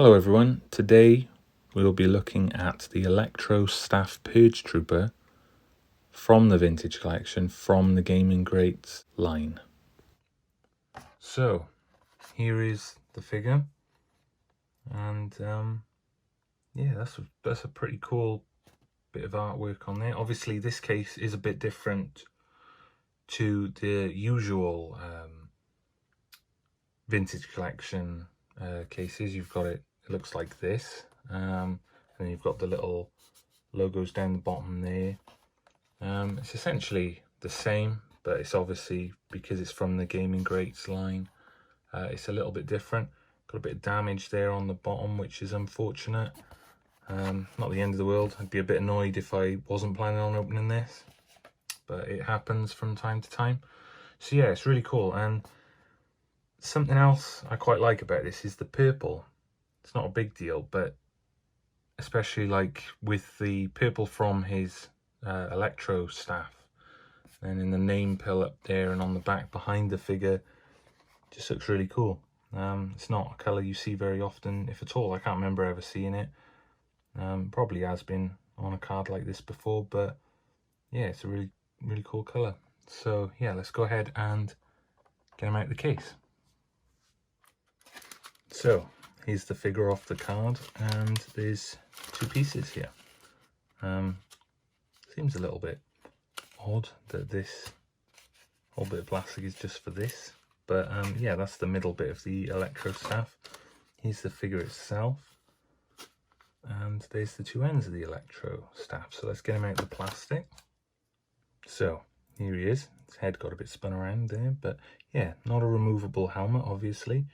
Hello everyone, today we'll be looking at the Electrostaff Purge Trooper from the Vintage Collection from the Gaming Greats line. So here is the figure, and yeah, that's a pretty cool bit of artwork on there. Obviously this case is a bit different to the usual Vintage Collection cases. You've got it looks like this, and then you've got the little logos down the bottom there. It's essentially the same, but it's obviously, because it's from the Gaming Greats line, it's a little bit different. Got a bit of damage there on the bottom, which is unfortunate. Not the end of the world. I'd be a bit annoyed if I wasn't planning on opening this, but it happens from time to time. So yeah, it's really cool. And something else I quite like about this is the purple. It's not a big deal, but especially like with the purple from his Electrostaff, and in the name pill up there and on the back behind the figure, just looks really cool. It's not a colour you see very often, if at all. I can't remember ever seeing it. Probably has been on a card like this before, but yeah, it's a really cool colour. So yeah, let's go ahead and get him out of the case. So here's the figure off the card, and there's two pieces here. Seems a little bit odd that this whole bit of plastic is just for this, but yeah, that's the middle bit of the Electrostaff. Here's the figure itself, and there's the two ends of the Electrostaff. So let's get him out of the plastic. So here he is. His head got a bit spun around there, but yeah, not a removable helmet, obviously.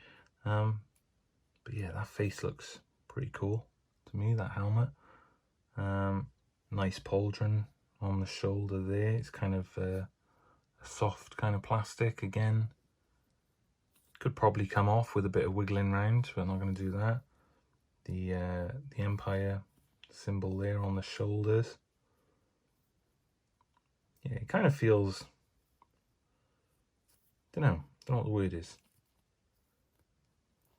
But yeah, that face looks pretty cool to me, that helmet. Nice pauldron on the shoulder there. It's kind of a soft kind of plastic again. Could probably come off with a bit of wiggling around, but I'm not going to do that. The Empire symbol there on the shoulders. Yeah, it kind of feels, don't know what the word is.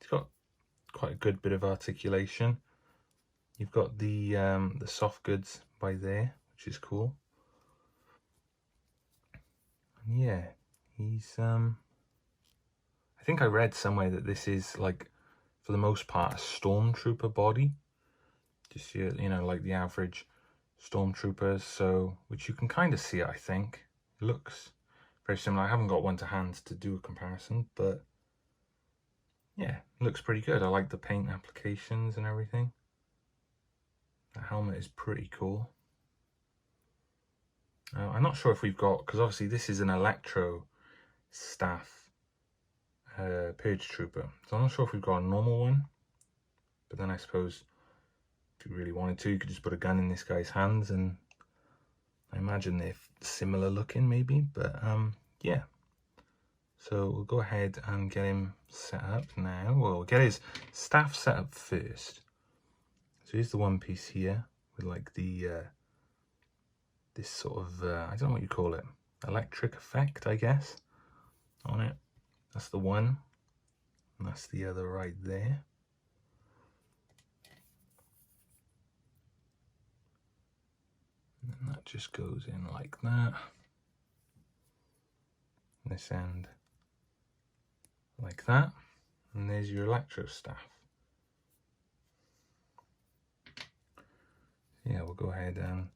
It's got quite a good bit of articulation. You've got the soft goods by there, which is cool. And yeah, he's I think I read somewhere that this is, like, for the most part, a stormtrooper body. Just, you know, like the average stormtroopers. So, which you can kind of see, I think. It looks very similar. I haven't got one to hand to do a comparison, but yeah, it looks pretty good. I like the paint applications and everything. The helmet is pretty cool. I'm not sure if we've got, because obviously this is an Electrostaff Purge Trooper, so I'm not sure if we've got a normal one. But then I suppose if you really wanted to, you could just put a gun in this guy's hands, and I imagine they're similar looking maybe, but yeah. So we'll go ahead and get him set up now. Well, we'll get his staff set up first. So here's the one piece here with like the this sort of I don't know what you call it, electric effect, I guess, on it. That's the one, and that's the other right there. And then that just goes in like that. This end like that, and there's your Electrostaff. Yeah, we'll go ahead and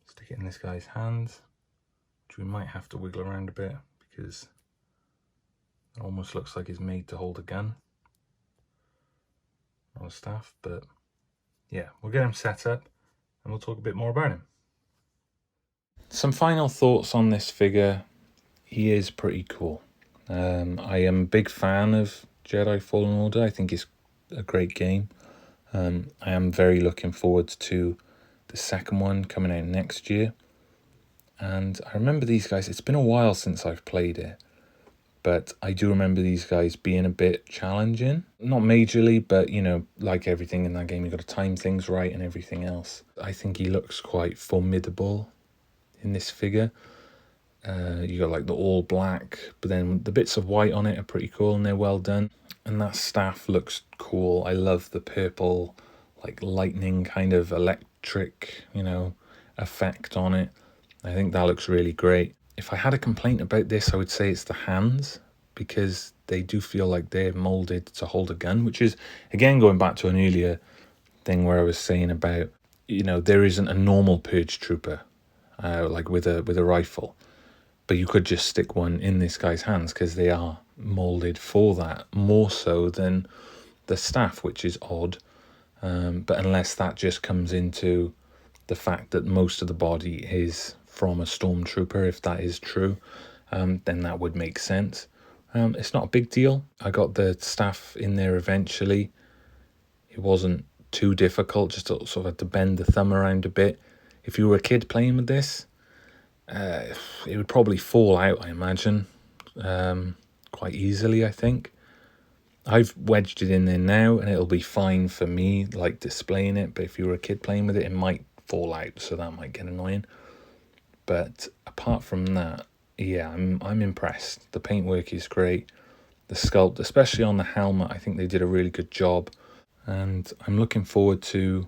stick it in this guy's hands, which we might have to wiggle around a bit because it almost looks like it's made to hold a gun on a staff. But yeah, we'll get him set up and we'll talk a bit more about him. Some final thoughts on this figure. He is pretty cool. I am a big fan of Jedi Fallen Order. I think it's a great game. I am very looking forward to the second one coming out next year. And I remember these guys, it's been a while since I've played it, but I do remember these guys being a bit challenging. Not majorly, but you know, like everything in that game, you've got to time things right and everything else. I think he looks quite formidable in this figure. You got like the all black, but then the bits of white on it are pretty cool and they're well done. And that staff looks cool. I love the purple, like lightning kind of electric, effect on it. I think that looks really great. If I had a complaint about this, I would say it's the hands, because they do feel like they're molded to hold a gun, which is, again, going back to an earlier thing where I was saying about, there isn't a normal Purge trooper, like with a rifle, but you could just stick one in this guy's hands because they are molded for that, more so than the staff, which is odd. But unless that just comes into the fact that most of the body is from a stormtrooper, if that is true, then that would make sense. It's not a big deal. I got the staff in there eventually. It wasn't too difficult, just to sort of had to bend the thumb around a bit. If you were a kid playing with this, it would probably fall out, I imagine, quite easily, I think. I've wedged it in there now and it'll be fine for me, like displaying it, but if you were a kid playing with it, it might fall out, so that might get annoying. But apart from that, yeah, I'm impressed. The paintwork is great. The sculpt, especially on the helmet, I think they did a really good job. And I'm looking forward to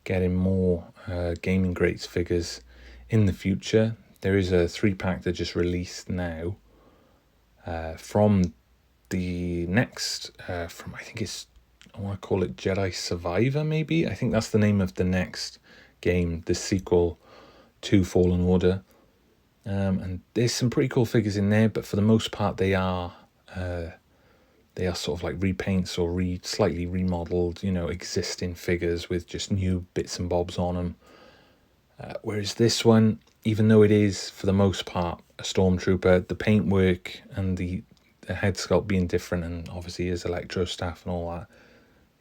getting more Gaming Greats figures in the future. There is a 3-pack that just released now from the next, I think it's, I want to call it Jedi Survivor, maybe? I think that's the name of the next game, the sequel to Fallen Order. And there's some pretty cool figures in there, but for the most part they are sort of like repaints or slightly remodeled, existing figures with just new bits and bobs on them. Whereas this one, even though it is for the most part a stormtrooper, the paintwork and the head sculpt being different, and obviously his Electrostaff and all that,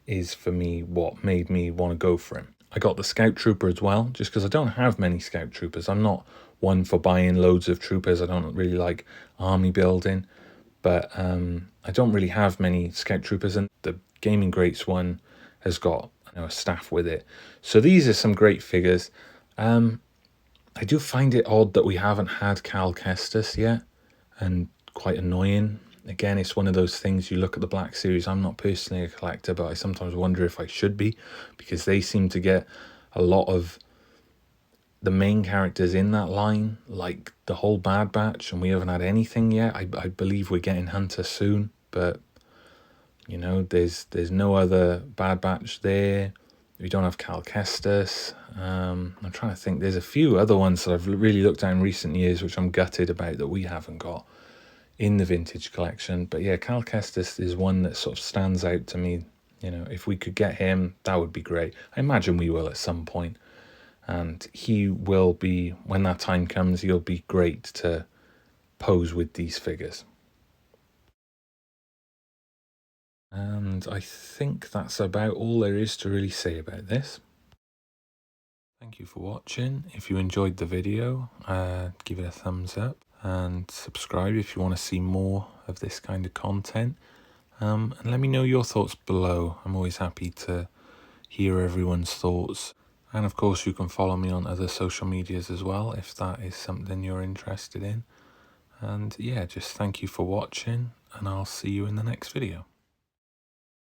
is for me what made me want to go for him. I got the Scout Trooper as well, just because I don't have many Scout Troopers. I'm not one for buying loads of troopers. I don't really like army building, but I don't really have many Scout Troopers, and the Gaming Greats one has got a staff with it. So these are some great figures. I do find it odd that we haven't had Cal Kestis yet, and quite annoying. Again, it's one of those things, you look at the Black Series, I'm not personally a collector, but I sometimes wonder if I should be, because they seem to get a lot of the main characters in that line, like the whole Bad Batch, and we haven't had anything yet. I believe we're getting Hunter soon, but, there's no other Bad Batch there. We don't have Cal Kestis. I'm trying to think. There's a few other ones that I've really looked at in recent years, which I'm gutted about that we haven't got in the vintage collection. But yeah, Cal Kestis is one that sort of stands out to me. If we could get him, that would be great. I imagine we will at some point. And he will be, when that time comes, he'll be great to pose with these figures. And I think that's about all there is to really say about this. Thank you for watching. If you enjoyed the video, give it a thumbs up and subscribe if you want to see more of this kind of content. And let me know your thoughts below. I'm always happy to hear everyone's thoughts. And of course you can follow me on other social medias as well if that is something you're interested in. And yeah, just thank you for watching, and I'll see you in the next video.